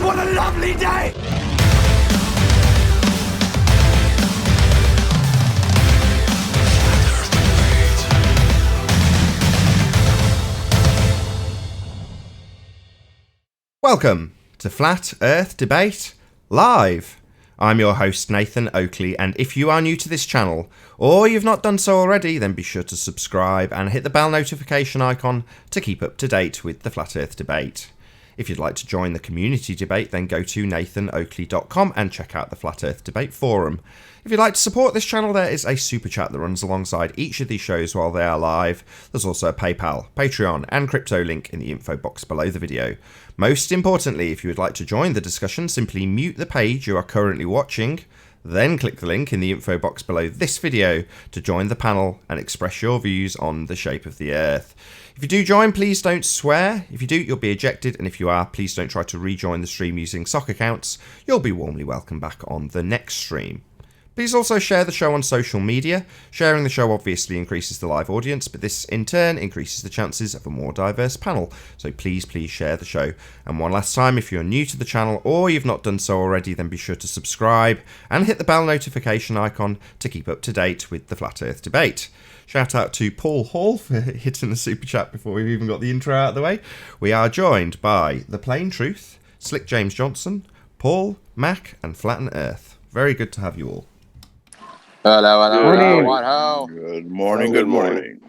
What a lovely day! Welcome to Flat Earth Debate Live. I'm your host Nathan Oakley, and if you are new to this channel, or you've not done so already, then be sure to subscribe and hit the bell notification icon to keep up to date with the Flat Earth Debate. If you'd like to join the community debate, then go to nathanoakley.com and check out the Flat Earth Debate forum. If you'd like to support this channel, there is a super chat that runs alongside each of these shows while they are live. There's also a PayPal, Patreon and crypto link in the info box below the video. Most importantly, if you would like to join the discussion, simply mute the page you are currently watching, then click the link in the info box below this video to join the panel and express your views on the shape of the Earth. If you do join, please don't swear. If you do, you'll be ejected, and if you are, please don't try to rejoin the stream using sock accounts. You'll be warmly welcomed back on the next stream. Please also share the show on social media. Sharing the show obviously increases the live audience, but this in turn increases the chances of a more diverse panel. So please share the show. And one last time, if you're new to the channel or you've not done so already, then be sure to subscribe and hit the bell notification icon to keep up to date with the Flat Earth Debate. Shout out to Paul Hall for hitting the super chat before we've even got the intro out of the way. We are joined by The Plain Truth, Slick James Johnson, Paul, Mac and Flatten Earth. Very good to have you all. Hello. Good morning. Good morning.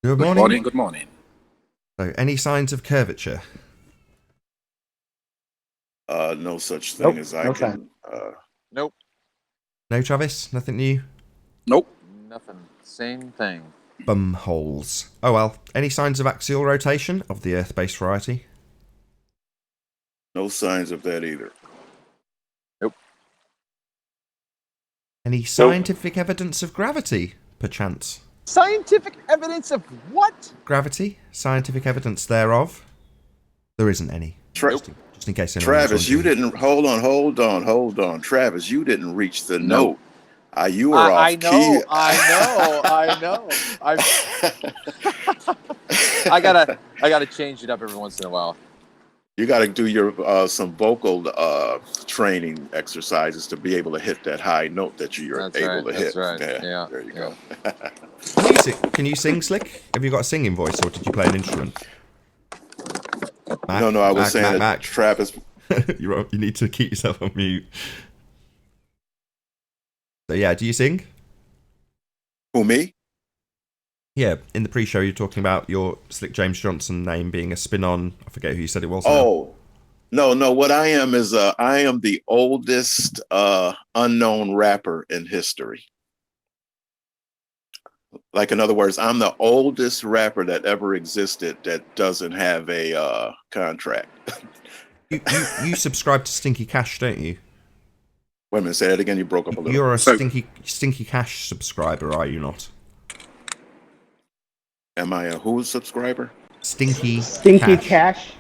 Good morning. So, any signs of curvature? No such thing as I can. Nope. No, Travis? Nothing new? Nope. Nothing. Same thing. Bum holes. Oh well. Any signs of axial rotation of the Earth-based variety? No signs of that either. Nope. Any scientific evidence of gravity, perchance? Scientific evidence of what? Gravity? Scientific evidence thereof? There isn't any. Just in case anyone Travis, you didn't. Hold on. Travis, you didn't reach the note. You were off key. I know. I gotta change it up every once in a while. You got to do your some vocal training exercises to be able to hit that high note that you're able to hit. That's right. Yeah. There you go. Can you sing, Slick? Have you got a singing voice, or did you play an instrument? Mac, no. I was saying that Travis. You need to keep yourself on mute. So yeah, do you sing? Who, me? Yeah, in the pre-show you're talking about your Slick James Johnson name being a spin-on. I forget who you said it was. Oh, no. What I am is I am the oldest unknown rapper in history. Like, in other words, I'm the oldest rapper that ever existed that doesn't have a contract. You subscribe to Stinky Cash, don't you? Wait a minute, say that again. You broke up a little. You're a Stinky Cash subscriber, are you not? Am I a who subscriber? Stinky Cash?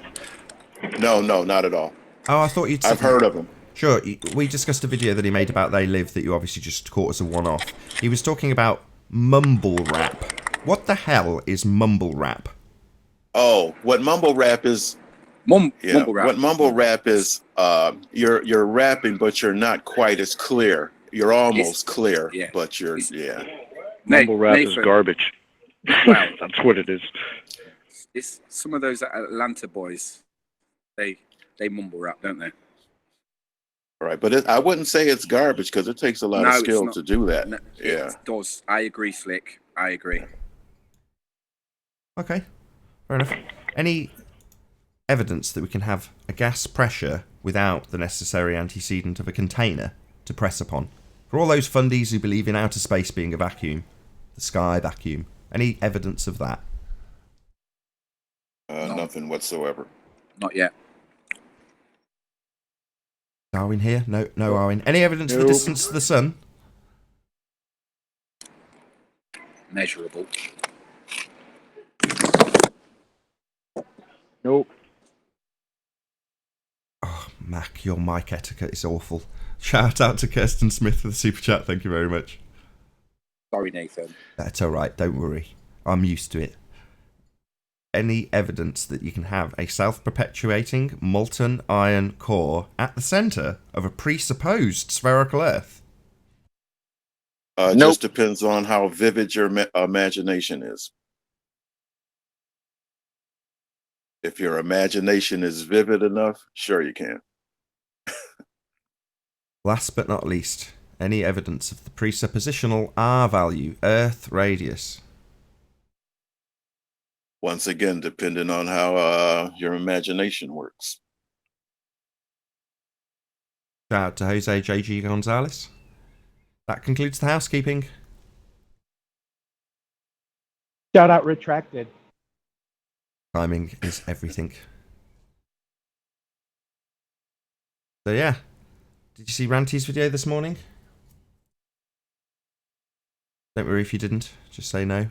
No, not at all. Oh, I thought you'd said I've heard of him. Sure, we discussed a video that he made about They Live that you obviously just caught as a one-off. He was talking about mumble rap. What the hell is mumble rap? Oh, what mumble rap is... Mumble rap. What mumble rap is, you're rapping, but you're not quite as clear. You're almost clear, but you're, Mumble rap is garbage. Wow. That's what it is. It's some of those Atlanta boys. They mumble rap, don't they? Right, but I wouldn't say it's garbage because it takes a lot of skill to do that. No, it does. I agree, Slick. I agree. Okay, fair enough. Any evidence that we can have a gas pressure without the necessary antecedent of a container to press upon? For all those fundies who believe in outer space being a vacuum, the sky vacuum, any evidence of that? Nothing whatsoever. Not yet. Darwin here? No, Darwin. Any evidence of the distance to the sun? Measurable. Nope. Oh, Mac, your mic etiquette is awful. Shout out to Kirsten Smith for the super chat. Thank you very much. Sorry, Nathan. That's all right. Don't worry. I'm used to it. any evidence that you can have a self-perpetuating molten iron core at the centre of a presupposed spherical Earth? It Nope. just depends on how vivid your imagination is. If your imagination is vivid enough, sure you can. Last but not least, any evidence of the presuppositional R value, Earth radius? Once again, depending on how your imagination works. Shout out to Jose J.G. Gonzalez. That concludes the housekeeping. Shout out retracted. Timing is everything. So yeah, did you see Ranty's video this morning? Don't worry if you didn't, just say no.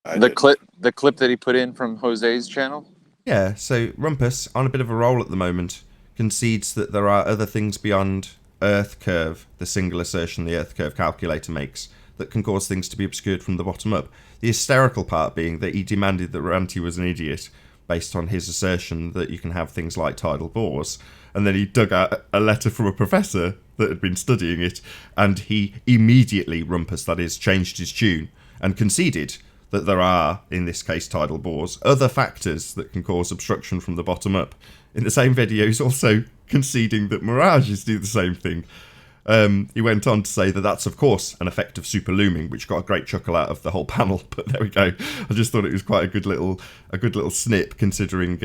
The clip that he put in from Jose's channel? Yeah, so Rumpus, on a bit of a roll at the moment, concedes that there are other things beyond Earth curve, the single assertion the Earth curve calculator makes, that can cause things to be obscured from the bottom up. The hysterical part being that he demanded that Ranty was an idiot based on his assertion that you can have things like tidal bores, and then he dug out a letter from a professor that had been studying it, and he immediately, Rumpus that is, changed his tune and conceded that there are, in this case tidal bores, other factors that can cause obstruction from the bottom up. In the same video, he's also conceding that mirages do the same thing. He went on to say that that's, of course, an effect of superlooming, which got a great chuckle out of the whole panel. But there we go. I just thought it was quite a good little snip, considering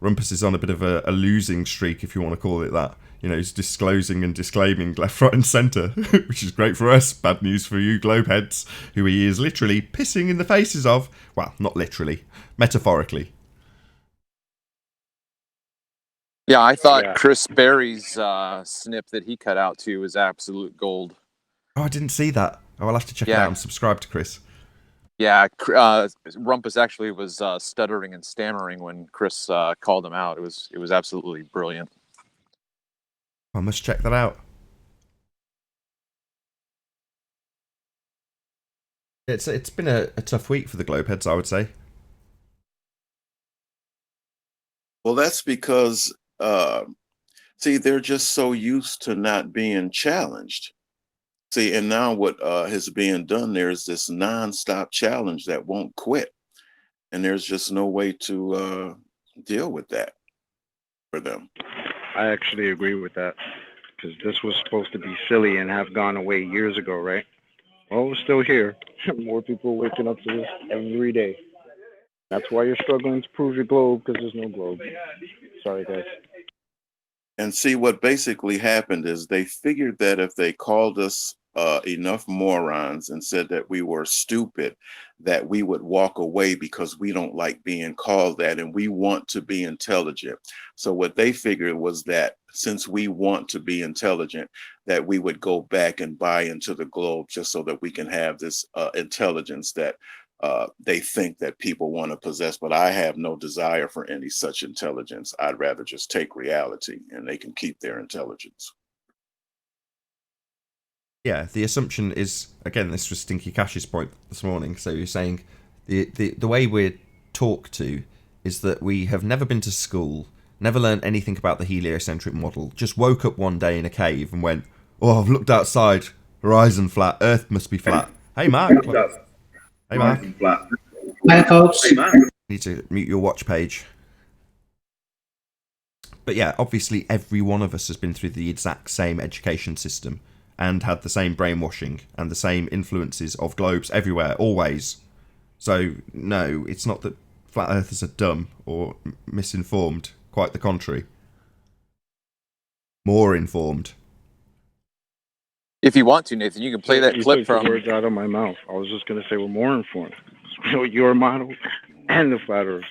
Rumpus is on a bit of a losing streak, if you want to call it that. You know, he's disclosing and disclaiming left, right, and centre, which is great for us. Bad news for you, globeheads, who he is literally pissing in the faces of. Well, not literally, metaphorically. Yeah, I thought Yeah. Chris Berry's snip that he cut out too was absolute gold. Oh, I didn't see that. Oh, I'll have to check it out and subscribe to Chris. Yeah, Rumpus actually was stuttering and stammering when Chris called him out. It was absolutely brilliant. I must check that out. It's been a tough week for the globeheads, I would say. Well, that's because, see, they're just so used to not being challenged. See, and now what is being done, there's this nonstop challenge that won't quit. And there's just no way to deal with that for them. I actually agree with that, because this was supposed to be silly and have gone away years ago, right? Well, we're still here. More people are waking up to this every day. That's why you're struggling to prove your globe, because there's no globe. Sorry, guys. And see, what basically happened is they figured that if they called us enough morons and said that we were stupid, that we would walk away because we don't like being called that and we want to be intelligent. So what they figured was that since we want to be intelligent, that we would go back and buy into the globe just so that we can have this intelligence that they think that people want to possess. But I have no desire for any such intelligence. I'd rather just take reality and they can keep their intelligence. Yeah, the assumption is, again, this was Stinky Cash's point this morning. So you're saying the way we're talked to is that we have never been to school, never learned anything about the heliocentric model, just woke up one day in a cave and went, oh, I've looked outside, horizon flat, Earth must be flat. Hey, Mark. Hey, Mark. Hi, folks. Need to mute your watch page. But yeah, obviously every one of us has been through the exact same education system and had the same brainwashing and the same influences of globes everywhere, always. So, no, it's not that flat earthers are dumb or misinformed. Quite the contrary. More informed. If you want to, Nathan, you can play that You clip took from... the words out of my mouth. I was just going to say we're more informed. So your model and the flat earth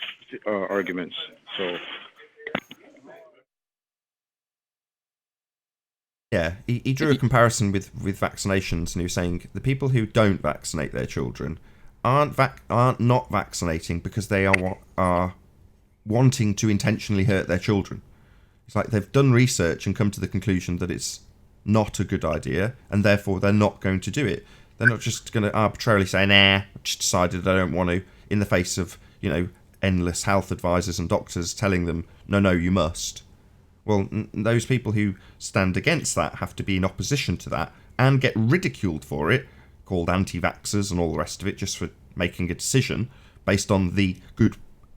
arguments. So... Yeah, he drew a comparison with vaccinations, and he was saying the people who don't vaccinate their children aren't not vaccinating because they are wanting to intentionally hurt their children. It's like they've done research and come to the conclusion that it's not a good idea, and therefore they're not going to do it. They're not just going to arbitrarily say, nah, I've just decided I don't want to. in the face of, endless health advisors and doctors telling them, no, you must. Well, those people who stand against that have to be in opposition to that and get ridiculed for it, called anti-vaxxers and all the rest of it, just for making a decision based on the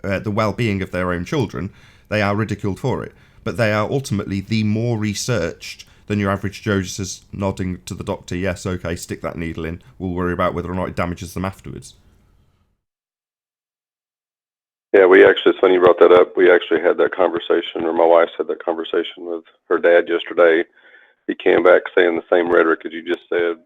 well-being of their own children. They are ridiculed for it. But they are ultimately the more researched than your average Joe just says, nodding to the doctor, yes, okay, stick that needle in. We'll worry about whether or not it damages them afterwards. Yeah, it's funny you brought that up. We actually had that conversation, or my wife had that conversation with her dad yesterday. He came back saying the same rhetoric as you just said.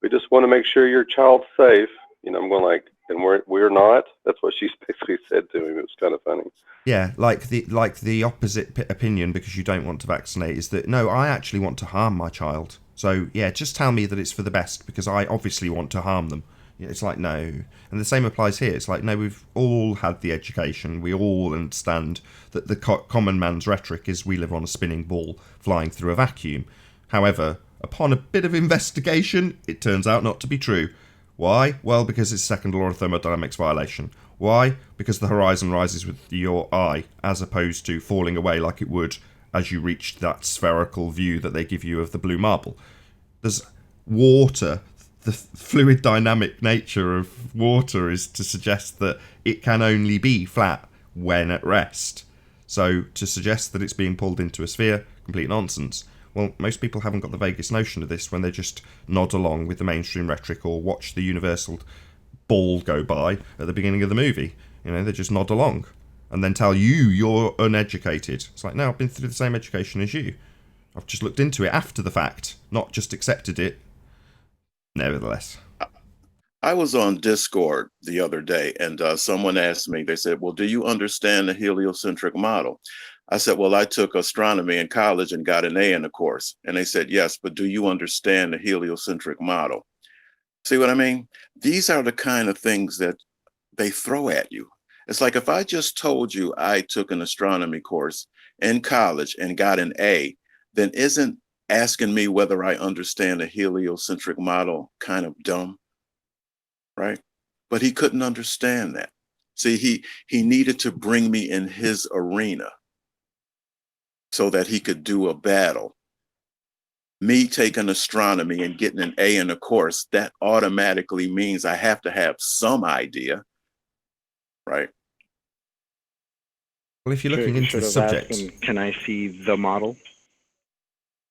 We just want to make sure your child's safe. I'm going like, and we're not. That's what she basically said to him. It was kind of funny. Yeah, like the opposite opinion, because you don't want to vaccinate, is that, no, I actually want to harm my child. So, yeah, just tell me that it's for the best, because I obviously want to harm them. It's like, no. And the same applies here. It's like, no, we've all had the education. We all understand that the common man's rhetoric is we live on a spinning ball flying through a vacuum. However, upon a bit of investigation, it turns out not to be true. Why? Well, because it's second law of thermodynamics violation. Why? Because the horizon rises with your eye, as opposed to falling away like it would as you reached that spherical view that they give you of the blue marble. There's water. The fluid dynamic nature of water is to suggest that it can only be flat when at rest. So to suggest that it's being pulled into a sphere, complete nonsense. Well, most people haven't got the vaguest notion of this when they just nod along with the mainstream rhetoric or watch the universal ball go by at the beginning of the movie. They just nod along and then tell you're uneducated. It's like, no, I've been through the same education as you. I've just looked into it after the fact, not just accepted it. Nevertheless, I was on Discord the other day, and someone asked me, they said, well, do you understand the heliocentric model? I said, well, I took astronomy in college and got an A in the course. And they said, yes, but do you understand the heliocentric model? See what I mean? These are the kind of things that they throw at you. It's like if I just told you I took an astronomy course in college and got an A, then isn't asking me whether I understand a heliocentric model kind of dumb, right? But he couldn't understand that. See, he needed to bring me in his arena so that he could do a battle. Me taking astronomy and getting an A in a course, that automatically means I have to have some idea, right? Well, if you're looking into the subject, asked him, can I see the model?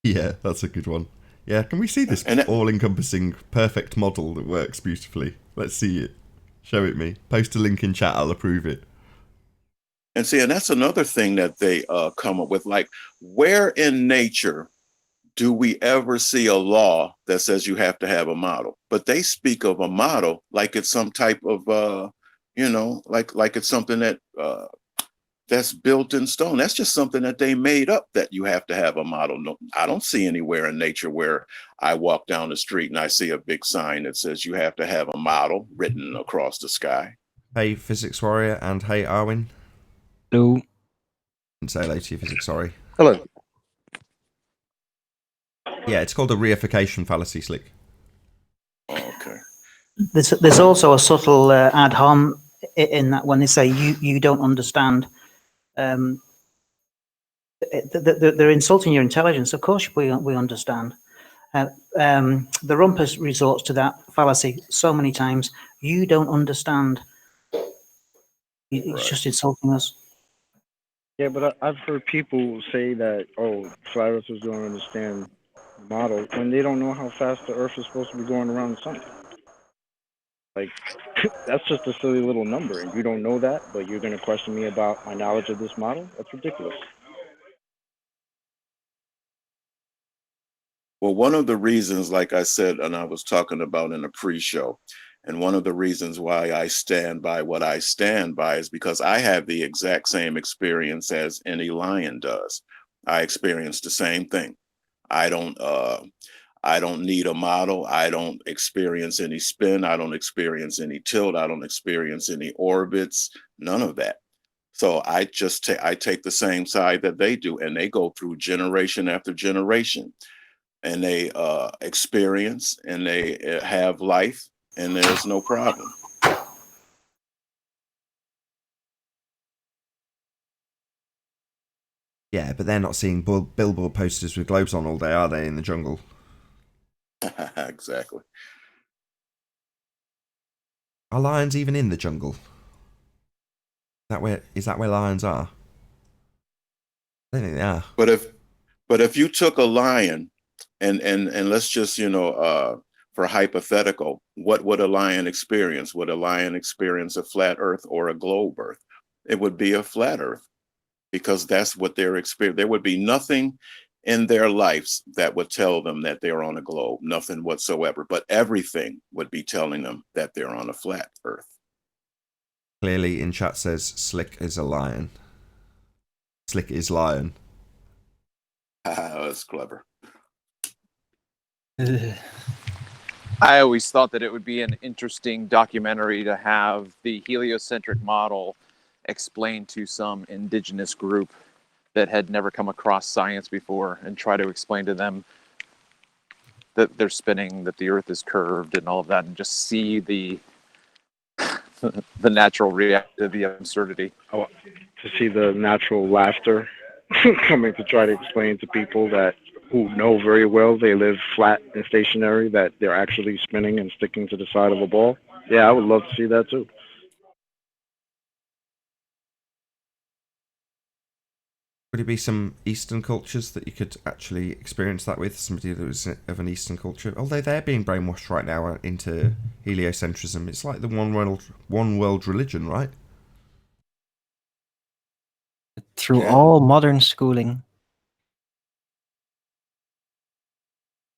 Yeah, that's a good one. Yeah, can we see this all-encompassing, perfect model that works beautifully? Let's see it. Show it me. Post a link in chat, I'll approve it. And see, and that's another thing that they come up with, like, where in nature do we ever see a law that says you have to have a model? But they speak of a model like it's some type of, like it's something that that's built in stone. That's just something that they made up, that you have to have a model. No, I don't see anywhere in nature where I walk down the street and I see a big sign that says you have to have a model written across the sky. Hey, Physics Warrior, and hey, Arwin. Hello. And say hello to you, Physics, sorry. Hello. Yeah, it's called a reification fallacy, Slick. Okay. There's also a subtle ad hom in that when they say you don't understand. They're insulting your intelligence. Of course we understand. The rumpus resorts to that fallacy so many times. You don't understand. It's just insulting us. Yeah, but I've heard people say that, oh, flat earthers don't understand the model when they don't know how fast the Earth is supposed to be going around the sun. Like, that's just a silly little number, and you don't know that, but you're going to question me about my knowledge of this model? That's ridiculous. Well, one of the reasons, like I said, and I was talking about in the pre-show, and one of the reasons why I stand by what I stand by is because I have the exact same experience as any lion does. I experienced the same thing. I don't need a model. I don't experience any spin. I don't experience any tilt. I don't experience any orbits, none of that. So I just I take the same side that they do, and they go through generation after generation, and they experience and they have life, and there's no problem. Yeah, but they're not seeing billboard posters with globes on all day, are they, in the jungle? Exactly. Are lions even in the jungle? Is that where lions are? I don't think they are. But if you took a lion and let's just, for hypothetical, what would a lion experience? Would a lion experience a flat earth or a globe earth? It would be a flat earth, because that's what they're experiencing. There would be nothing in their lives that would tell them that they're on a globe, nothing whatsoever, but everything would be telling them that they're on a flat earth. Clearly in chat says Slick is a lion. Slick is lion. That's clever. I always thought that it would be an interesting documentary to have the heliocentric model explained to some indigenous group that had never come across science before, and try to explain to them that they're spinning, that the earth is curved and all of that, and just see the the natural reaction, the absurdity. Oh, to see the natural laughter coming to try to explain to people that who know very well they live flat and stationary, that they're actually spinning and sticking to the side of a ball. Yeah, I would love to see that too. Would it be some Eastern cultures that you could actually experience that with? Somebody that was of an Eastern culture? Although they're being brainwashed right now into heliocentrism. It's like the one world religion, right? Through Yeah. all modern schooling,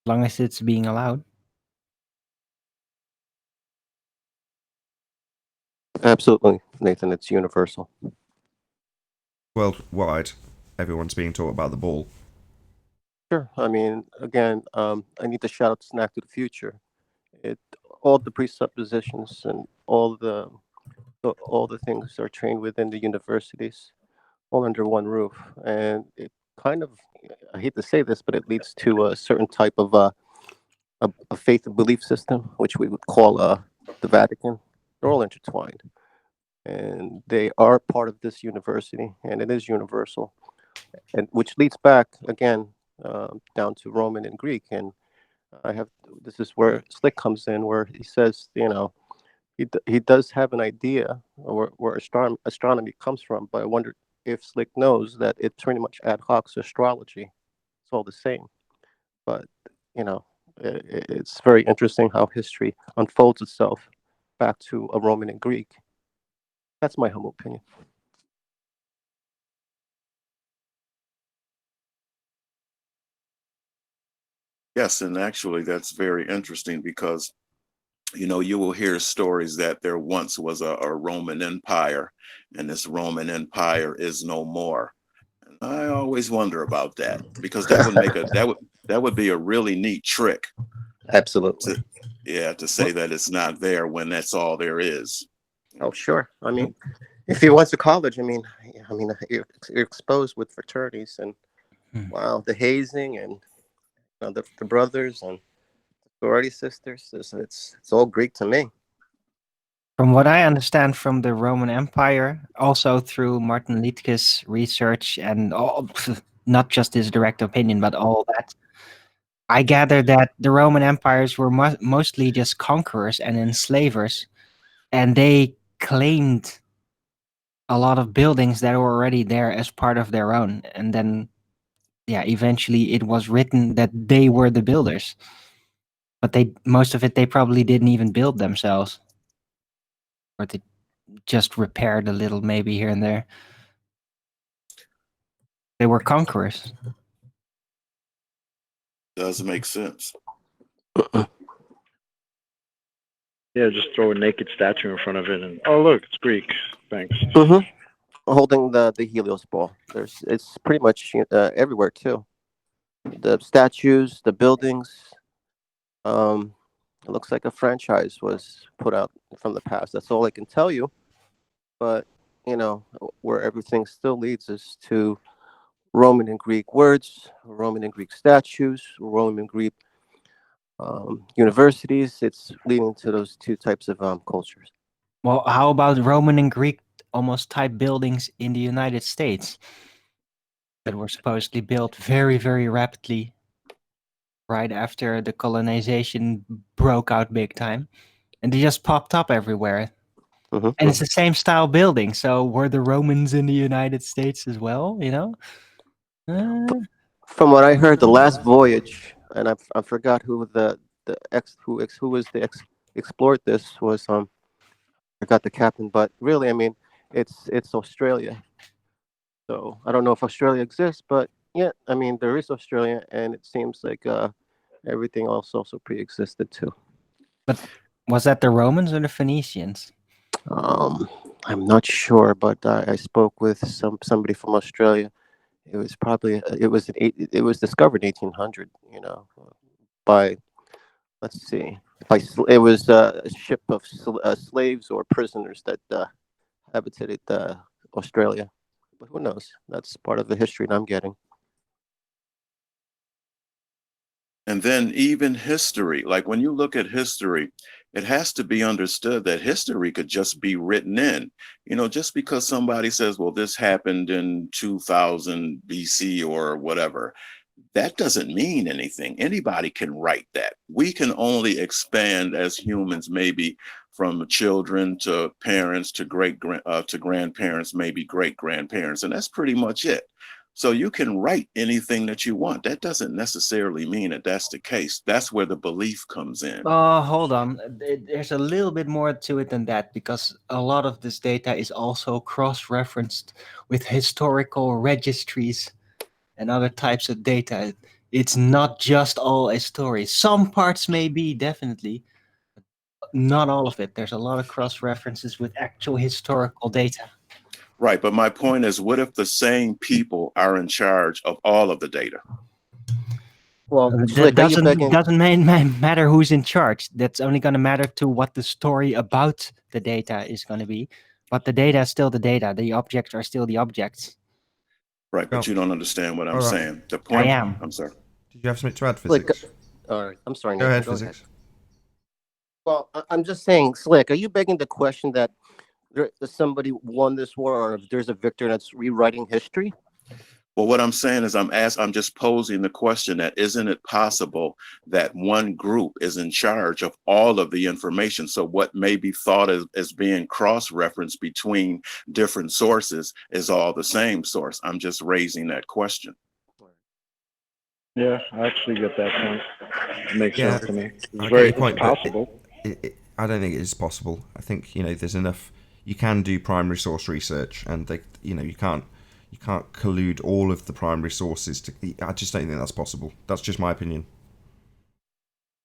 as long as it's being allowed. Absolutely, Nathan. It's universal. Worldwide, everyone's being taught about the ball. Sure. I mean, again, I need to shout out Snack to the Future. All the presuppositions and all the things are trained within the universities, all under one roof, and it kind of, I hate to say this, but it leads to a certain type of a faith and belief system, which we would call the Vatican. They're all intertwined, and they are part of this university, and it is universal, and which leads back again down to Roman and Greek. And this is where Slick comes in, where he says, he does have an idea where astronomy comes from, but I wonder if Slick knows that it's pretty much ad hoc astrology. It's all the same, but it's very interesting how history unfolds itself back to a Roman and Greek. That's my humble opinion. Yes, and actually that's very interesting because, you will hear stories that there once was a Roman Empire, and this Roman Empire is no more. And I always wonder about that, because that would be a really neat trick. Absolutely. To say that it's not there when that's all there is. Oh, sure. I mean, if you went to college, you're exposed with fraternities and wow, the hazing and the brothers and sorority sisters. It's all Greek to me. From what I understand from the Roman Empire, also through Martin Liedtke's research and all, not just his direct opinion, but all that, I gather that the Roman empires were mostly just conquerors and enslavers, and they claimed a lot of buildings that were already there as part of their own. And then, eventually it was written that they were the builders. But most of it, they probably didn't even build themselves. Or they just repaired a little maybe here and there. They were conquerors. Does make sense. Yeah, just throw a naked statue in front of it, and oh look, it's Greek. Thanks. Mm-hmm. Holding the Helios ball. It's pretty much everywhere too. The statues, the buildings. It looks like a franchise was put out from the past. That's all I can tell you. But where everything still leads us to Roman and Greek words, Roman and Greek statues, Roman and Greek universities. It's leading to those two types of cultures. Well, how about Roman and Greek almost type buildings in the United States? that were supposedly built very, very rapidly right after the colonization broke out big time. And they just popped up everywhere. Mhm. And it's the same style building. So were the Romans in the United States as well, you know? From what I heard, the last voyage, and I forgot who who was the explored this was I forgot the captain, but really, I mean, it's Australia. So I don't know if Australia exists, but yeah, I mean, there is Australia, and it seems like everything else also pre-existed too. But was that the Romans or the Phoenicians? I'm not sure, but I spoke with somebody from Australia. It was probably it was discovered in 1800. You know, by let's see, it was a ship of slaves or prisoners that habitated Australia. But who knows? That's part of the history that I'm getting. And then even history, like when you look at history, it has to be understood that history could just be written in. You know, just because somebody says, well, this happened in 2000 BC or whatever, that doesn't mean anything. Anybody can write that. We can only expand as humans, maybe from children to parents to to grandparents, maybe great grandparents, and that's pretty much it. So you can write anything that you want. That doesn't necessarily mean that that's the case. That's where the belief comes in. Hold on. There's a little bit more to it than that because a lot of this data is also cross-referenced with historical registries and other types of data. It's not just all a story. Some parts may be, definitely, but not all of it. There's a lot of cross-references with actual historical data. Right. But my point is, what if the same people are in charge of all of the data? Well, That doesn't matter who's in charge. That's only going to matter to what the story about the data is going to be. But the data is still the data. The objects are still the objects. Right, but you don't understand what I'm All right. saying. The point. I am. I'm sorry. Did you have something to add, Physics? Slick, all right, I'm sorry. Go Nathan, ahead, go Physics. ahead. Well, I'm just saying, Slick, are you begging the question that somebody won this war, or if there's a victor that's rewriting history? Well, what I'm saying is I'm just posing the question that isn't it possible that one group is in charge of all of the information? So what may be thought as being cross-referenced between different sources is all the same source. I'm just raising that question. Yeah, I actually get that point. It makes Yeah, sense to me. I It's get your point, it's but possible. I don't think it is possible. I think there's enough. You can do primary source research, and you can't collude all of the primary sources. I just don't think that's possible. That's just my opinion.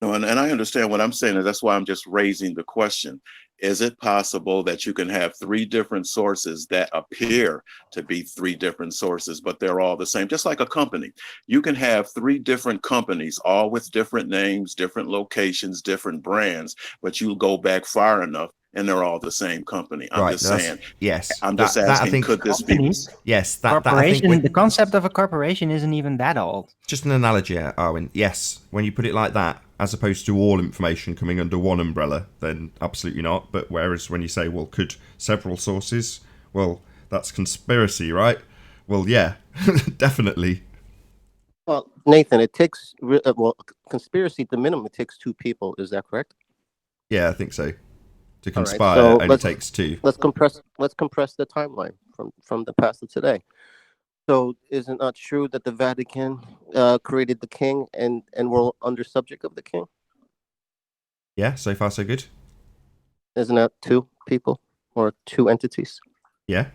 No, and I understand what I'm saying, and that's why I'm just raising the question. Is it possible that you can have three different sources that appear to be three different sources, but they're all the same? Just like a company. You can have three different companies, all with different names, different locations, different brands, but you go back far enough and they're all the same company. I'm just saying. Yes. I'm just asking, could this be? Yes, corporation. I think the concept of a corporation isn't even that old. Just an analogy, Arwin. Yes, when you put it like that, as opposed to all information coming under one umbrella, then absolutely not. But whereas when you say, well, could several sources? Well, that's conspiracy, right? Well, yeah, definitely. Well, Nathan, it takes conspiracy at the minimum. It takes two people. Is that correct? Yeah, I think so. To All right, conspire so only takes two. Let's compress the timeline from the past to today. So, is it not true that the Vatican created the king and we're under subject of the king? Yeah, so far so good. Isn't that two people or two entities? Yeah.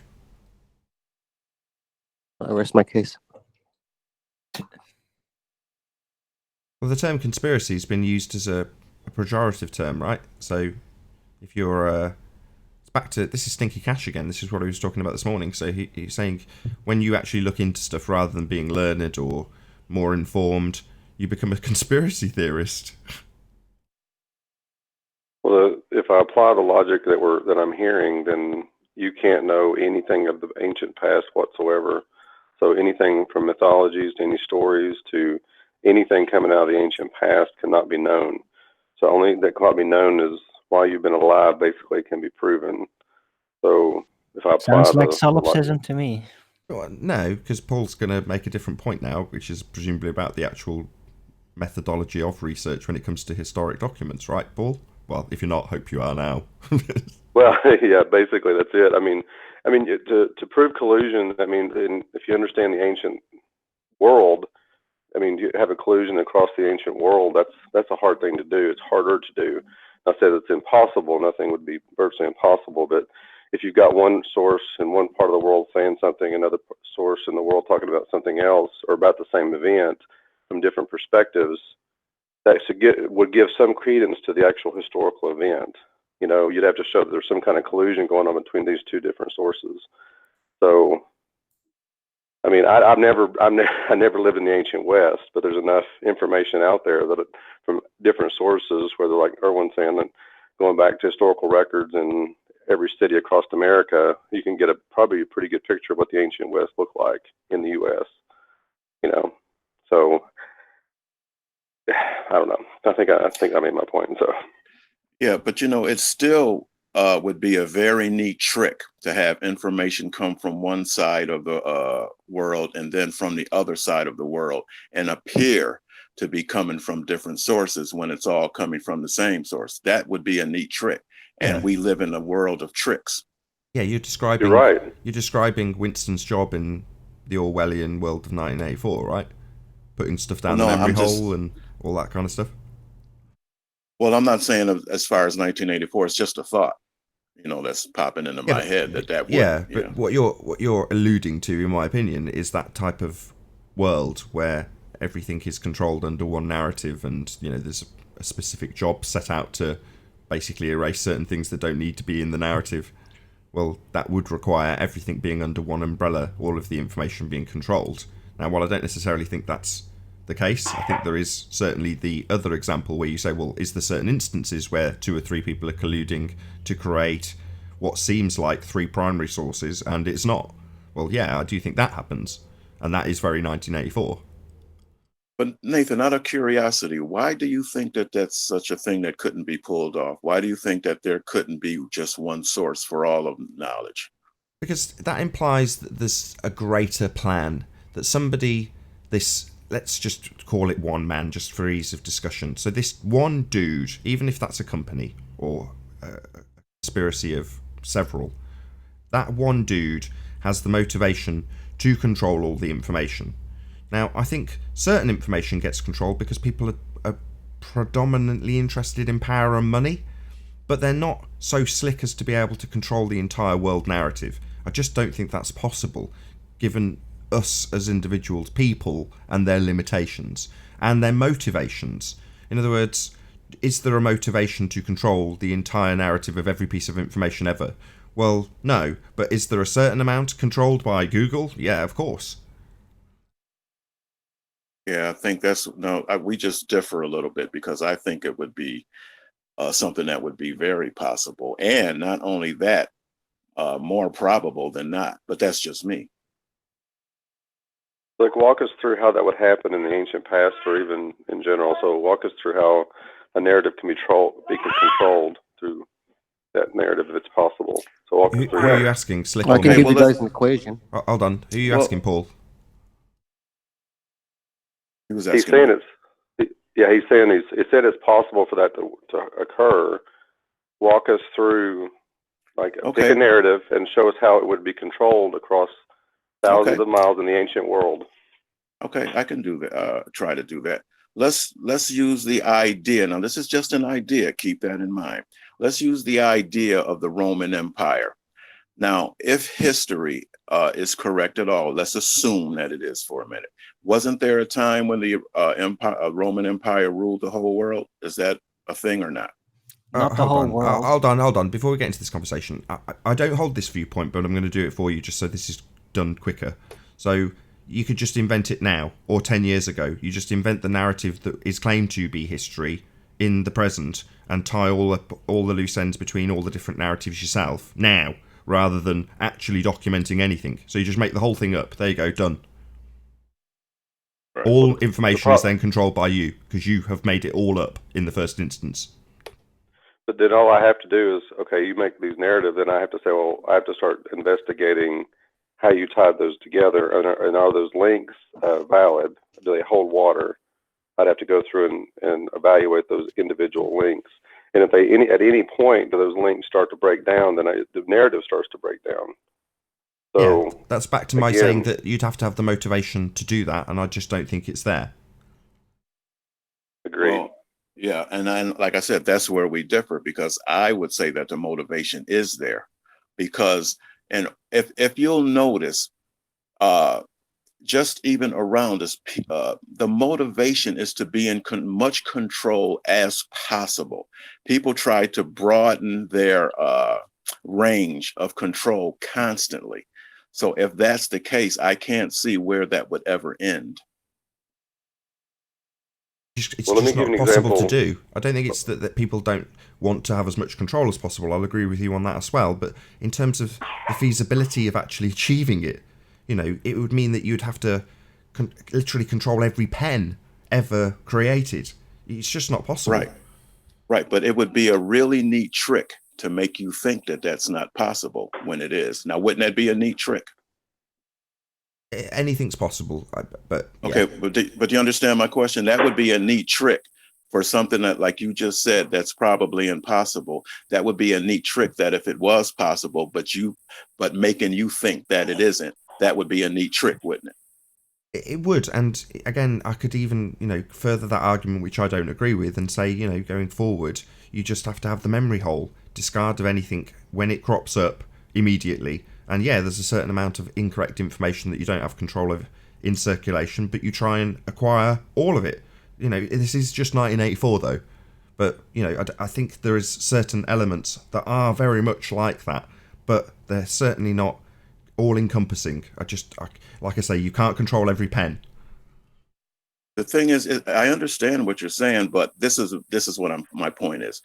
I rest my case. Well, the term conspiracy has been used as a pejorative term, right? So if you're back to this is Stinky Cash again. This is what he was talking about this morning. So he's saying when you actually look into stuff rather than being learned or more informed, you become a conspiracy theorist. Well, if I apply the logic that I'm hearing, then you can't know anything of the ancient past whatsoever. So anything from mythologies to any stories to anything coming out of the ancient past cannot be known. So only that cannot be known is while you've been alive, basically, can be proven. So if I apply Sounds like solipsism to me. Well, no, because Paul's going to make a different point now, which is presumably about the actual methodology of research when it comes to historic documents, right, Paul? Well, if you're not, hope you are now. Well, yeah, basically that's it. I mean, to prove collusion, I mean, if you understand the ancient world, I mean, you have a collusion across the ancient world. That's a hard thing to do. It's harder to do. I said it's impossible. Nothing would be virtually impossible. But if you've got one source in one part of the world saying something, another source in the world talking about something else or about the same event from different perspectives, that would give some credence to the actual historical event. You know, you'd have to show that there's some kind of collusion going on between these two different sources. So, I mean, I never lived in the ancient West, but there's enough information out there that from different sources, whether like Erwin saying that going back to historical records in every city across America, you can get probably a pretty good picture of what the ancient West looked like in the U.S. You know, so I don't know. I think I made my point. So Yeah, but it still would be a very neat trick to have information come from one side of the world and then from the other side of the world and appear to be coming from different sources when it's all coming from the same source. That would be a neat trick. And Yeah. we live in a world of tricks. Yeah, you're describing. you're right. You're describing Winston's job in the Orwellian world of 1984, right? Putting stuff down Well, no, the memory I'm just- hole and all that kind of stuff. Well, I'm not saying as far as 1984, it's just a thought, that's popping into my head that would. Yeah, but what you're alluding to, in my opinion, is that type of world where everything is controlled under one narrative, and there's a specific job set out to basically erase certain things that don't need to be in the narrative. Well, that would require everything being under one umbrella, all of the information being controlled. Now, while I don't necessarily think that's the case, I think there is certainly the other example where you say, well, is there certain instances where 2 or 3 people are colluding to create what seems like 3 primary sources and it's not? Well, yeah, I do think that happens, and that is very 1984. But Nathan, out of curiosity, why do you think that that's such a thing that couldn't be pulled off? Why do you think that there couldn't be just one source for all of knowledge? Because that implies that there's a greater plan, that somebody, let's just call it one man, just for ease of discussion. So this one dude, even if that's a company or a conspiracy of several, that one dude has the motivation to control all the information. Now, I think certain information gets controlled because people are predominantly interested in power and money, but they're not so slick as to be able to control the entire world narrative. I just don't think that's possible, given us as individuals, people, and their limitations and their motivations. In other words, is there a motivation to control the entire narrative of every piece of information ever? Well, no, but is there a certain amount controlled by Google? Yeah, of course. Yeah, I think we just differ a little bit, because I think it would be something that would be very possible. And not only that, more probable than not, but that's just me. Like, walk us through how that would happen in the ancient past or even in general. So walk us through how a narrative can be controlled through that narrative if it's possible. So walk us Who through are you that. asking? Slick I or can me? give well, you guys an equation. Hold on. Who are you asking, Paul? He was He's asking. saying he's saying he said it's possible for that to occur. Walk us through, like, Okay. pick a narrative and show us how it would be controlled across thousands Okay. of miles in the ancient world. Okay, I can do that. Try to do that. Let's use the idea. Now, this is just an idea. Keep that in mind. Let's use the idea of the Roman Empire. Now, if history is correct at all, let's assume that it is for a minute. Wasn't there a time when the Roman Empire ruled the whole world? Is that a thing or not? Not the whole world. Hold on. Before we get into this conversation, I don't hold this viewpoint, but I'm going to do it for you just so this is done quicker. So you could just invent it now, or 10 years ago. You just invent the narrative that is claimed to be history in the present and tie all the loose ends between all the different narratives yourself now, rather than actually documenting anything. So you just make the whole thing up. There you go, done. Right. All information is then controlled by you, because you have made it all up in the first instance. But then all I have to do is, okay, you make these narratives, and I have to say, well, I have to start investigating how you tied those together, and are those links valid? Do they hold water? I'd have to go through and evaluate those individual links. And if at any point do those links start to break down, then the narrative starts to break down. So yeah, that's back to my saying that you'd have to have the motivation to do that, and I just don't think it's there. Agreed. Well, yeah, and then, like I said, that's where we differ, because I would say that the motivation is there, because, and if you'll notice, just even around us, the motivation is to be in much control as possible. People try to broaden their range of control constantly. So if that's the case, I can't see where that would ever end. It's just not possible to do. I don't think it's that people don't want to have as much control as possible. I'll agree with you on that as well. But in terms of the feasibility of actually achieving it, you know, it would mean that you'd have to literally control every pen ever created. It's just not possible. Right. But it would be a really neat trick to make you think that that's not possible when it is. Now, wouldn't that be a neat trick? Anything's possible, but yeah. Okay, but do you understand my question? That would be a neat trick for something that, like you just said, that's probably impossible. That would be a neat trick that if it was possible, but making you think that it isn't, that would be a neat trick, wouldn't it? It would, and again, I could even, further that argument, which I don't agree with, and say, going forward, you just have to have the memory hole, discard of anything when it crops up immediately. And yeah, there's a certain amount of incorrect information that you don't have control of in circulation, but you try and acquire all of it. This is just 1984 though, but I think there is certain elements that are very much like that, but they're certainly not all-encompassing. Like I say, you can't control every pen. The thing is, I understand what you're saying, but this is what my point is.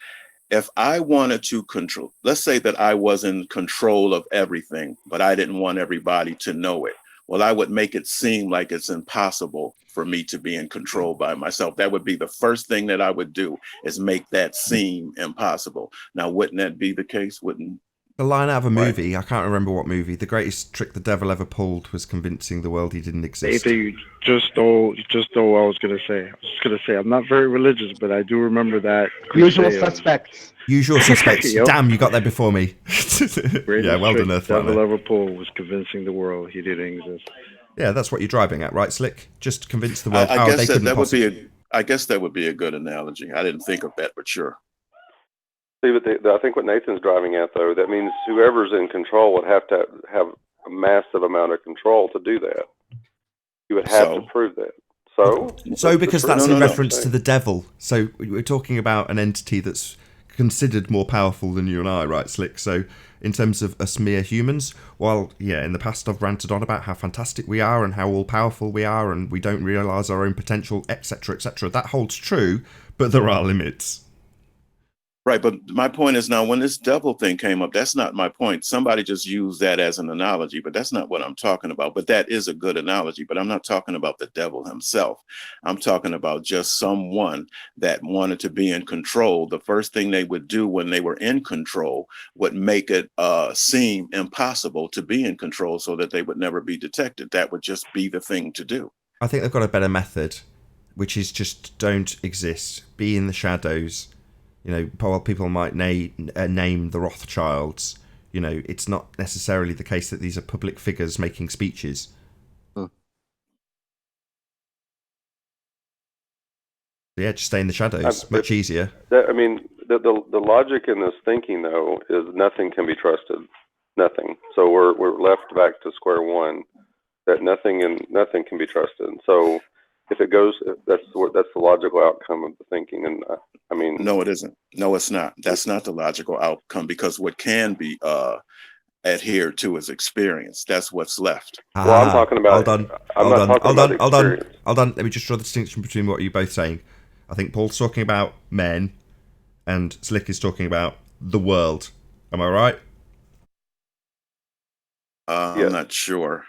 If I wanted to control, let's say that I was in control of everything, but I didn't want everybody to know it. Well, I would make it seem like it's impossible for me to be in control by myself. That would be the first thing that I would do, is make that seem impossible. Now, wouldn't that be the case? The line out of a movie, I can't remember what movie, the greatest trick the devil ever pulled was convincing the world he didn't exist. Nathan, you just stole what I was going to say. I was just going to say, I'm not very religious, but I do remember that. Usual suspects. Usual suspects. Yep. Damn, you got there before me. Yeah, well done, Earth. The devil ever pulled was convincing the world he didn't exist. Yeah, that's what you're driving at, right, Slick? Just convince the world. I guess that would be a good analogy. I didn't think of that, but sure. See, but I think what Nathan's driving at, though, that means whoever's in control would have to have a massive amount of control to do that. You would have to prove that. So because that's in reference to the devil. So we're talking about an entity that's considered more powerful than you and I, right, Slick? So in terms of us mere humans, while, yeah, in the past I've ranted on about how fantastic we are and how all-powerful we are and we don't realise our own potential, etc., that holds true, but there are limits. Right, but my point is, now when this devil thing came up, that's not my point. Somebody just used that as an analogy, but that's not what I'm talking about. But that is a good analogy, but I'm not talking about the devil himself. I'm talking about just someone that wanted to be in control. The first thing they would do when they were in control would make it seem impossible to be in control so that they would never be detected. That would just be the thing to do. I think they've got a better method, which is just don't exist, be in the shadows. People might name the Rothschilds. It's not necessarily the case that these are public figures making speeches. Yeah, just stay in the shadows. Much easier. The logic in this thinking, though, is nothing can be trusted. Nothing. So we're left back to square one. That nothing can be trusted. So if it goes, that's the logical outcome of the thinking. And no, it isn't. No, it's not. That's not the logical outcome, because what can be adhered to is experience. That's what's left. Well, I'm talking about. Hold on. Let me just draw the distinction between what you're both saying. I think Paul's talking about men, and Slick is talking about the world. Am I right? I'm not sure.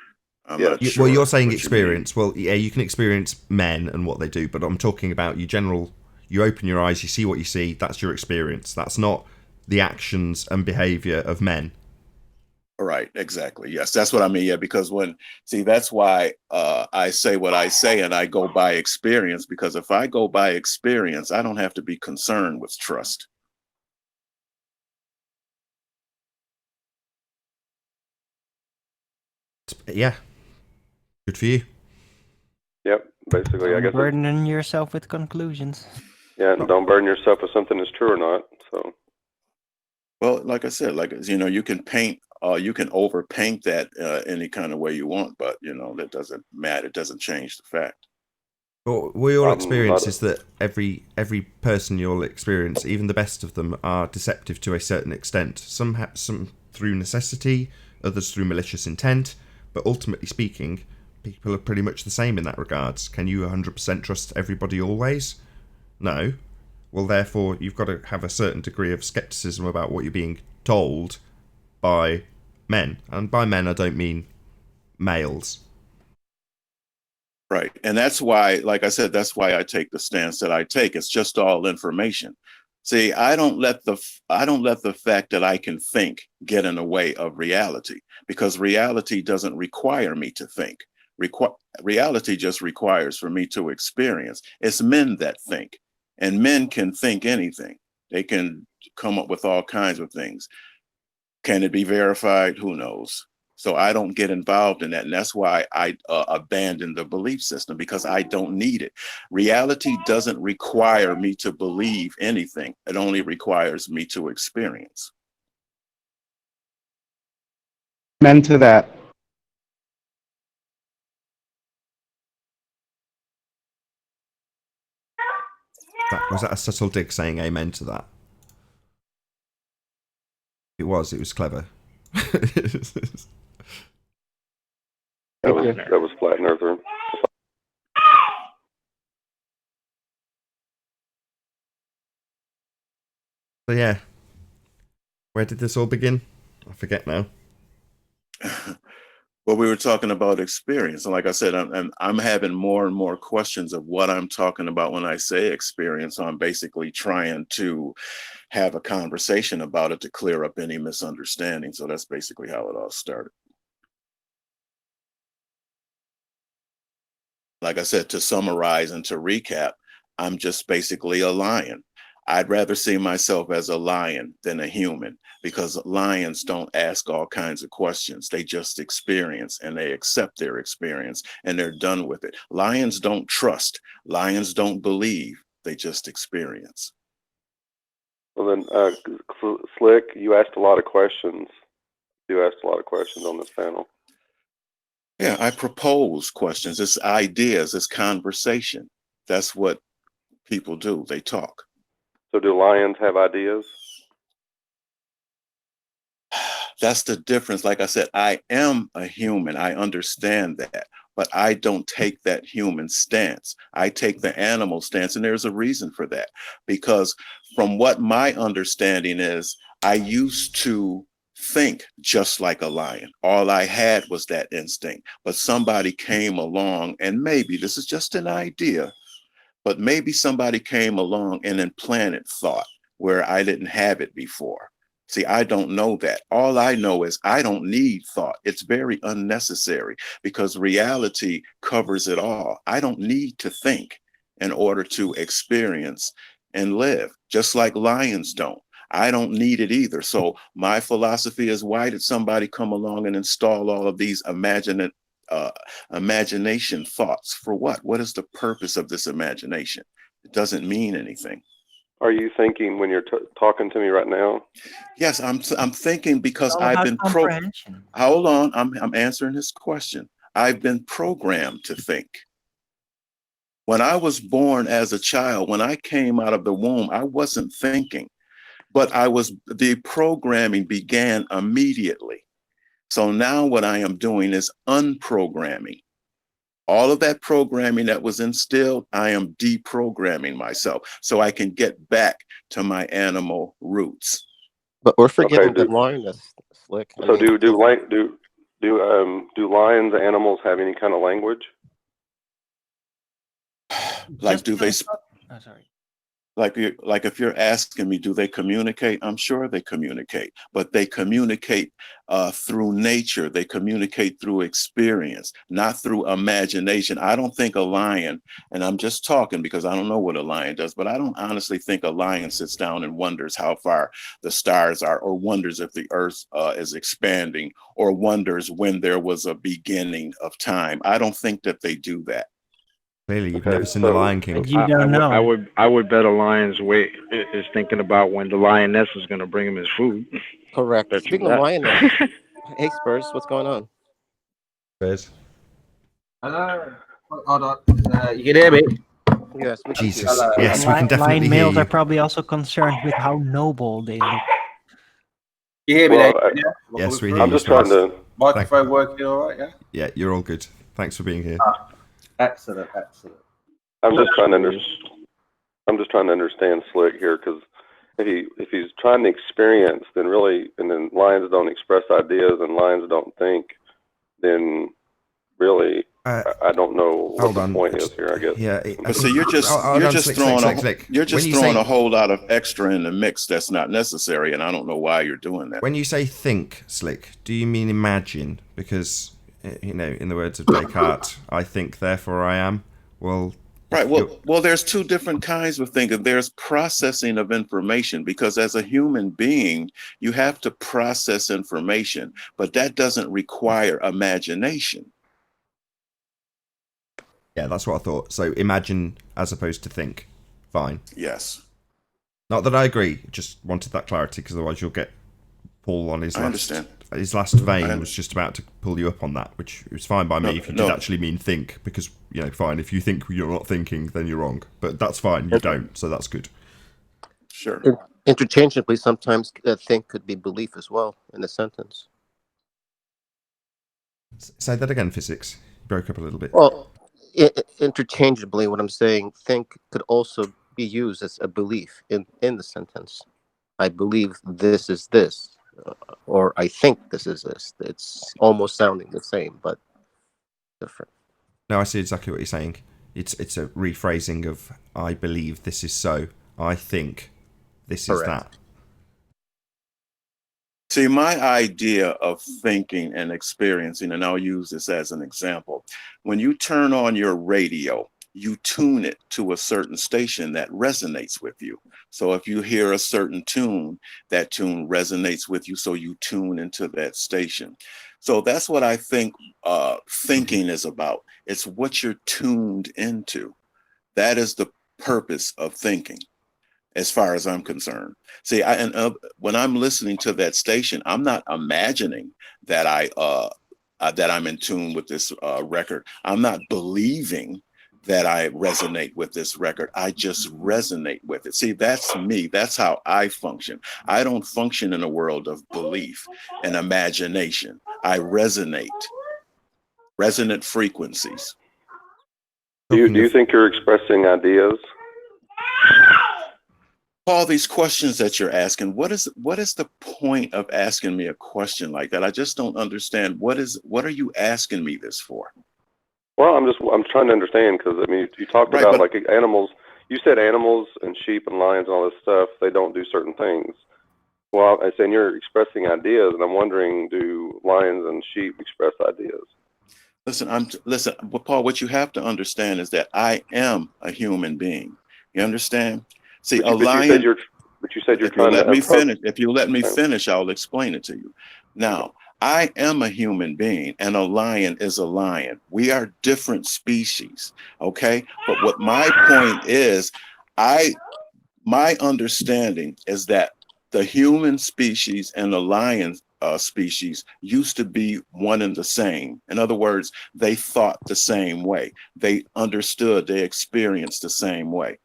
Well, you're saying experience. Well, yeah, you can experience men and what they do, but I'm talking about you open your eyes, you see what you see, that's your experience. That's not the actions and behaviour of men. Right, exactly. Yes, that's what I mean. Yeah, because that's why I say what I say and I go by experience, because if I go by experience, I don't have to be concerned with trust. Yeah, good for you. Yep, basically, I guess. Burden yourself with conclusions. Yeah, and don't burden yourself if something is true or not. So. Well, like I said, you can paint, you can overpaint that any kind of way you want, but that doesn't matter. It doesn't change the fact. Well, we all experience is that every person you'll experience, even the best of them, are deceptive to a certain extent. Some through necessity, others through malicious intent. But ultimately speaking, people are pretty much the same in that regards. Can you 100% trust everybody always? No. Well, therefore, you've got to have a certain degree of skepticism about what you're being told by men. And by men, I don't mean males. Right. And that's why, like I said, that's why I take the stance that I take. It's just all information. See, I don't let the fact that I can think get in the way of reality, because reality doesn't require me to think. Reality just requires for me to experience. It's men that think, and men can think anything. They can come up with all kinds of things. Can it be verified? Who knows? So I don't get involved in that. And that's why I abandoned the belief system, because I don't need it. Reality doesn't require me to believe anything. It only requires me to experience. Amen to that. Was that a subtle dig saying amen to that? It was clever. That was flat and earther. So yeah, where did this all begin? I forget now. Well, we were talking about experience, and like I said, I'm having more and more questions of what I'm talking about when I say experience. So I'm basically trying to have a conversation about it to clear up any misunderstanding. So that's basically how it all started. Like I said, to summarize and to recap, I'm just basically a lion. I'd rather see myself as a lion than a human, because lions don't ask all kinds of questions. They just experience, and they accept their experience, and they're done with it. Lions don't trust. Lions don't believe. They just experience. Well then, Slick, you asked a lot of questions. You asked a lot of questions on this panel. Yeah, I propose questions. It's ideas. It's conversation. That's what people do. They talk. So do lions have ideas? That's the difference. Like I said, I am a human. I understand that, but I don't take that human stance. I take the animal stance, and there's a reason for that. Because from what my understanding is, I used to think just like a lion. All I had was that instinct. But somebody came along, and maybe this is just an idea, but maybe somebody came along and implanted thought where I didn't have it before. See, I don't know that. All I know is I don't need thought. It's very unnecessary, because reality covers it all. I don't need to think in order to experience and live, just like lions don't. I don't need it either. So my philosophy is, why did somebody come along and install all of these imagination thoughts? For what? What is the purpose of this imagination? It doesn't mean anything. Are you thinking when you're talking to me right now? Yes, I'm thinking, because All I've about been comprehension. Hold on, I'm answering his question. I've been programmed to think. When I was born as a child, when I came out of the womb, I wasn't thinking, but the programming began immediately. So now what I am doing is unprogramming. All of that programming that was instilled, I am deprogramming myself so I can get back to my animal roots. But we're forgetting the lioness, Slick. So do lions, animals, have any kind of language? Like, do they? Oh, sorry. like if you're asking me, do they communicate? I'm sure they communicate, but they communicate through nature. They communicate through experience, not through imagination. I don't think a lion, and I'm just talking because I don't know what a lion does, but I don't honestly think a lion sits down and wonders how far the stars are, or wonders if the earth is expanding, or wonders when there was a beginning of time. I don't think that they do that. Clearly, you've Okay, never seen The so- Lion King. You don't know. I would bet a lion's weight is thinking about when the lioness is going to bring him his food. Correct. Bet you Speaking of that. lioness, hey Spurs, what's going on? Spurs. Hello. Hold on. You can hear me? Yes. we can Jesus. hear you. Yes, we can definitely Lion hear males you. are probably also concerned with how noble they look. You hear me Well, now? Yeah? Yes, we Through? hear I'm you, just trying Spurs. to. Microphone working all right, yeah? Yeah, you're all good. Thanks for being here. Excellent, excellent. I'm just trying to understand Slick here, because if he's trying to experience, then really, and then lions don't express ideas and lions don't think, then really, I don't know what Hold the on. point is here. I guess. Yeah. But so you're just throwing a whole lot of extra in the mix that's not necessary, and I don't know why you're doing that. When you say think, Slick, do you mean imagine? Because, in the words of Descartes, I think, therefore I am. Well, right. Well, there's two different kinds of thinking. There's processing of information, because as a human being, you have to process information, but that doesn't require imagination. Yeah, that's what I thought. So imagine as opposed to think. Fine. Yes. Not that I agree. Just wanted that clarity, because otherwise you'll get Paul on his I last. understand. His last vein was just about to pull you up on that, which was fine by me if you did actually mean think, because fine. If you think you're not thinking, then you're wrong. But that's fine. You don't, so that's good. Sure. Interchangeably, sometimes think could be belief as well in a sentence. Say that again, physics. You broke up a little bit. Well, interchangeably, what I'm saying, think could also be used as a belief in the sentence. I believe this is this, or I think this is this. It's almost sounding the same, but different. No, I see exactly what you're saying. It's a rephrasing of I believe this is so. I think this is that. See, my idea of thinking and experiencing, and I'll use this as an example. When you turn on your radio, you tune it to a certain station that resonates with you. So if you hear a certain tune, that tune resonates with you, so you tune into that station. So that's what I think thinking is about. It's what you're tuned into. That is the purpose of thinking, as far as I'm concerned. See, when I'm listening to that station, I'm not imagining that that I'm in tune with this record. I'm not believing that I resonate with this record. I just resonate with it. See, that's me. That's how I function. I don't function in a world of belief and imagination. I resonate. Resonant frequencies. Do you think you're expressing ideas? All these questions that you're asking, what is the point of asking me a question like that? I just don't understand. What are you asking me this for? Well, I'm trying to understand, because I mean, you talked about like animals. You said animals and sheep and lions and all this stuff, they don't do certain things. Well, I said you're expressing ideas, and I'm wondering, do lions and sheep express ideas? Listen, Paul, what you have to understand is that I am a human being. You understand? See, a lion. But you said you're trying to. If you let me finish, I'll explain it to you. Now, I am a human being, and a lion is a lion. We are different species, okay? But what my point is, my understanding is that the human species and the lion species used to be one and the same. In other words, they thought the same way. They understood, they experienced the same way.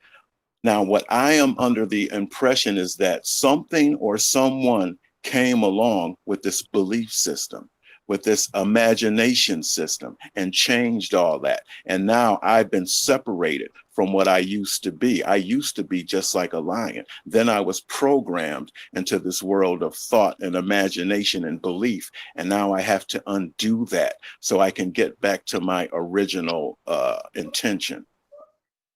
Now, what I am under the impression is that something or someone came along with this belief system, with this imagination system, and changed all that. And now I've been separated from what I used to be. I used to be just like a lion. Then I was programmed into this world of thought and imagination and belief. And now I have to undo that so I can get back to my original intention.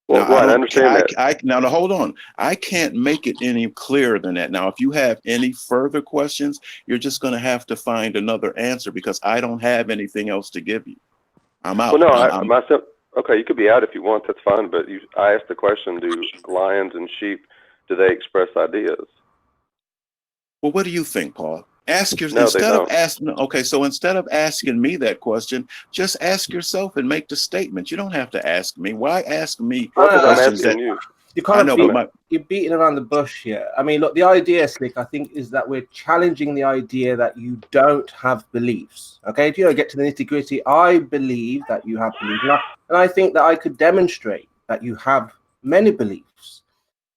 Well, Now, right, I understand that. now hold on. I can't make it any clearer than that. Now, if you have any further questions, you're just going to have to find another answer because I don't have anything else to give you. I'm out. Well, no, okay, you could be out if you want. That's fine. But I asked the question: do lions and sheep, do they express ideas? Well, what do you think, Paul? Ask your No, instead they of asking. Okay, so instead of asking me that question, just ask yourself and make the statement. You don't have to ask me. Why ask me Well, because I'm questions asking that you. You kind I of know, you're beating around the bush here. I mean, look, the idea, Slick, I think, is that we're challenging the idea that you don't have beliefs. Okay, if you get to the nitty gritty, I believe that you have beliefs, and I think that I could demonstrate that you have many beliefs.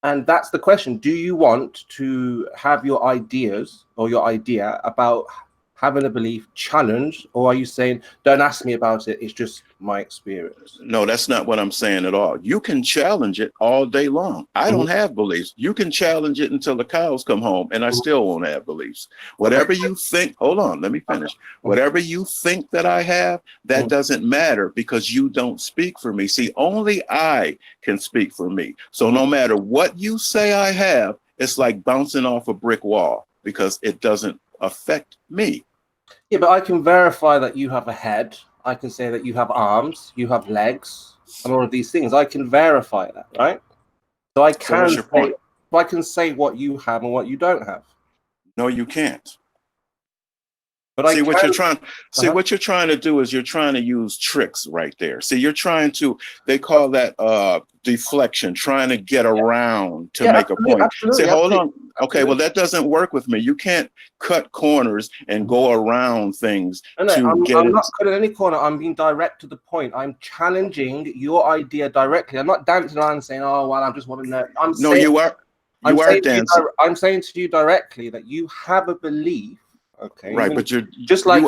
And that's the question. Do you want to have your ideas or your idea about having a belief challenged, or are you saying, don't ask me about it, it's just my experience? No, that's not what I'm saying at all. You can challenge it all day long. I don't have beliefs. You can challenge it until the cows come home, and I still won't have beliefs. Whatever you think, hold on, let me finish. Whatever you think that I have, that doesn't matter because you don't speak for me. See, only I can speak for me. So no matter what you say I have, it's like bouncing off a brick wall because it doesn't affect me. Yeah, but I can verify that you have a head. I can say that you have arms, you have legs, and all of these things. I can verify that, right? So I So what's can your point? I can say what you have and what you don't have. No, you can't. But See, what you're trying Uh-huh. to do is you're trying to use tricks right there. See, you're trying to, they call that deflection, trying to get around to make a point. Absolutely, See, hold on. absolutely. Okay, well, that doesn't work with me. You can't cut corners and go around things No, to get I'm it. not cutting any corner. I'm being direct to the point. I'm challenging your idea directly. I'm not dancing around and saying, "Oh, well, I just want to know." No, you are dancing. I'm saying to you directly that you have a belief. Okay, Right, but just like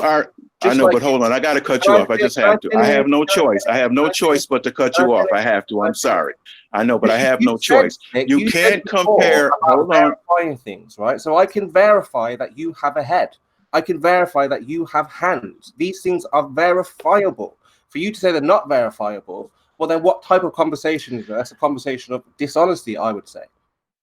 I know, but hold on, I got to cut you off. I just have to. I have no choice. I have no choice but to cut you off. I have to. I'm sorry. I know, but I have no choice. You can't compare. Hold on. Verifying things, right? So I can verify that you have a head. I can verify that you have hands. These things are verifiable. For you to say they're not verifiable, well, then what type of conversation is that? That's a conversation of dishonesty, I would say.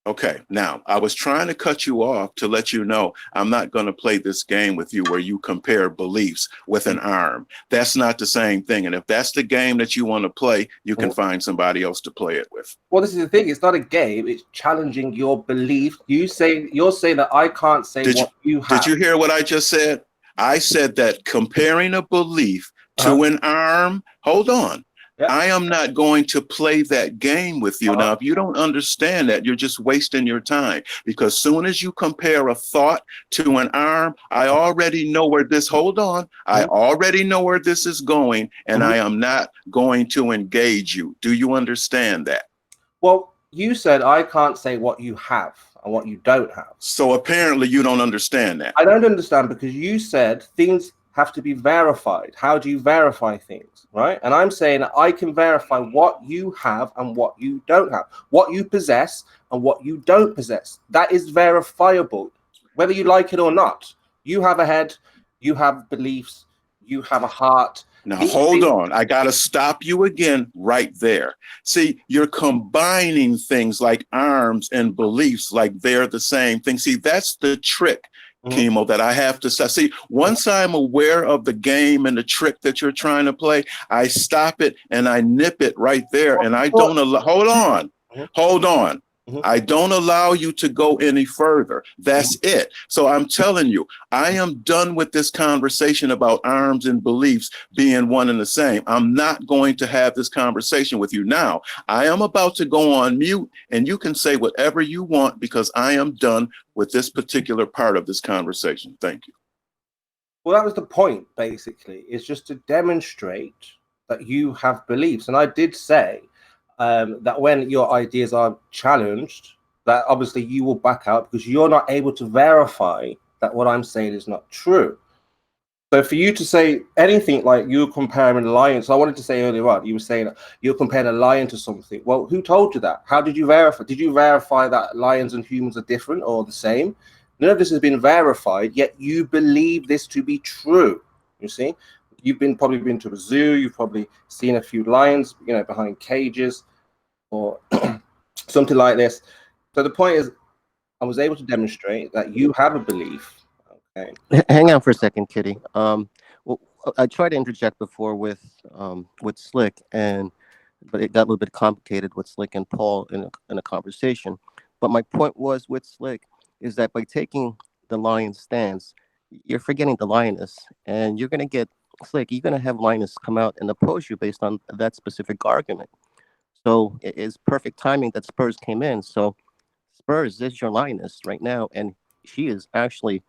Okay, now I was trying to cut you off to let you know I'm not going to play this game with you where you compare beliefs with an arm. That's not the same thing. And if that's the game that you want to play, you can find somebody else to play it with. Well, this is the thing. It's not a game. It's challenging your belief. You're saying that I can't say what you have. Did you hear what I just said? I said that comparing a belief to an arm. Hold on. I am not going to play that game with you. Now, if you don't understand that, you're just wasting your time because soon as you compare a thought to an arm, I already know where this, hold on, I already know where this is going and I am not going to engage you. Do you understand that? Well, you said I can't say what you have and what you don't have. So apparently you don't understand that. I don't understand because you said things have to be verified. How do you verify things, right? And I'm saying I can verify what you have and what you don't have, what you possess and what you don't possess. That is verifiable, whether you like it or not. You have a head, you have beliefs, you have a heart. Now, hold on. I got to stop you again right there. See, you're combining things like arms and beliefs like they're the same thing. See, that's the trick, Chemo, that I have to see. Once I'm aware of the game and the trick that you're trying to play, I stop it and I nip it right there. And I don't allow, hold on. I don't allow you to go any further. That's it. So I'm telling you, I am done with this conversation about arms and beliefs being one and the same. I'm not going to have this conversation with you now. I am about to go on mute and you can say whatever you want because I am done with this particular part of this conversation. Thank you. Well, that was the point, basically, is just to demonstrate that you have beliefs. And I did say that when your ideas are challenged, that obviously you will back out because you're not able to verify that what I'm saying is not true. So for you to say anything like you're comparing a lion, so I wanted to say earlier on, you were saying you're comparing a lion to something. Well, who told you that? How did you verify? Did you verify that lions and humans are different or the same? None of this has been verified, yet you believe this to be true. You see, you've probably been to a zoo, you've probably seen a few lions, behind cages. or something like this. So the point is, I was able to demonstrate that you have a belief. Okay. Hang on for a second, Kitty. Well, I tried to interject before with Slick, but it got a little bit complicated with Slick and Paul in a conversation. But my point was with Slick is that by taking the lion stance, you're forgetting the lioness, and you're going to get Slick. You're going to have lioness come out and oppose you based on that specific argument. So it is perfect timing that Spurs came in. So Spurs is your lioness right now, and she is actually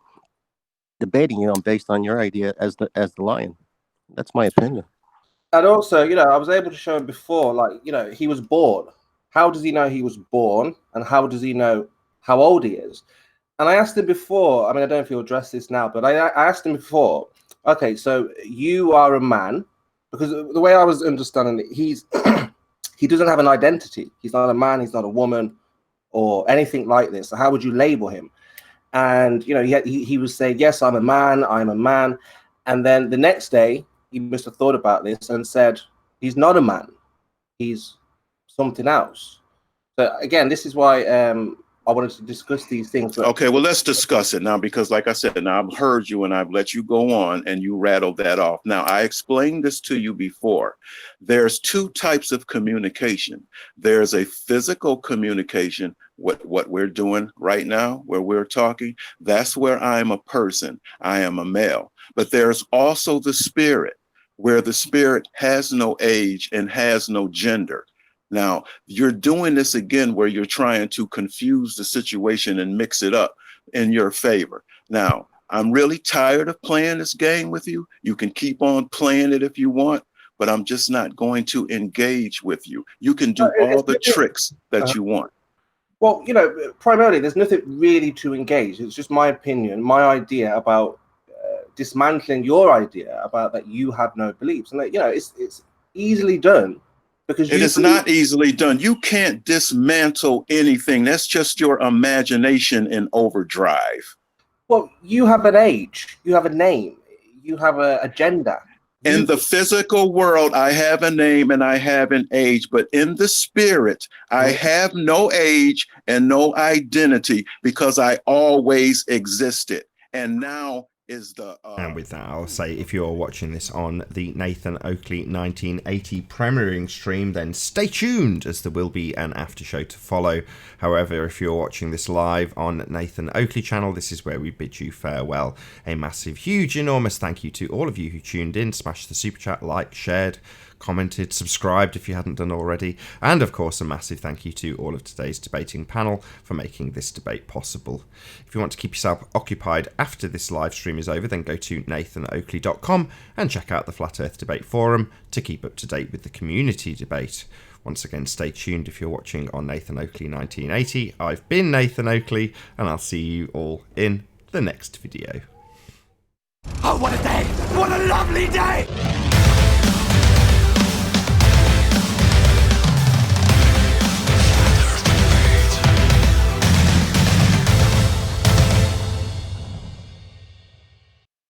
debating you based on your idea as the lion. That's my opinion. And also, I was able to show him before, like, he was born. How does he know he was born? And how does he know how old he is? And I asked him before, I mean, I don't know if he'll address this now, but I asked him before, okay, so you are a man, because the way I was understanding it, he doesn't have an identity. He's not a man, he's not a woman, or anything like this. So how would you label him? And, he was saying, yes, I'm a man. And then the next day, he must have thought about this and said, he's not a man. He's something else. So again, this is why I wanted to discuss these things. Okay, well, let's discuss it now, because like I said, now I've heard you and I've let you go on and you rattled that off. Now, I explained this to you before. There's two types of communication. There's a physical communication, what we're doing right now, where we're talking. That's where I'm a person. I am a male. But there's also the spirit, where the spirit has no age and has no gender. Now, you're doing this again where you're trying to confuse the situation and mix it up in your favor. Now, I'm really tired of playing this game with you. You can keep on playing it if you want, but I'm just not going to engage with you. You can do all the tricks that you want. Well, primarily, there's nothing really to engage. It's just my opinion, my idea about dismantling your idea about that you have no beliefs. And, it's easily done. Because it is not easily done. You can't dismantle anything. That's just your imagination in overdrive. Well, you have an age, you have a name, you have an agenda. In the physical world, I have a name and I have an age, but in the spirit, I have no age and no identity because I always existed. And now is the and with that, I'll say, if you're watching this on the Nathan Oakley 1980 premiering stream, then stay tuned, as there will be an after show to follow. However, if you're watching this live on Nathan Oakley channel, this is where we bid you farewell. A massive, huge, enormous thank you to all of you who tuned in, smashed the super chat, liked, shared, commented, subscribed if you hadn't done already, and of course a massive thank you to all of today's debating panel for making this debate possible. If you want to keep yourself occupied after this live stream is over, then go to nathanoakley.com and check out the Flat Earth Debate Forum to keep up to date with the community debate. Once again, stay tuned if you're watching on Nathan Oakley 1980. I've been Nathan Oakley, and I'll see you all in the next video. Oh, what a day! What a lovely day!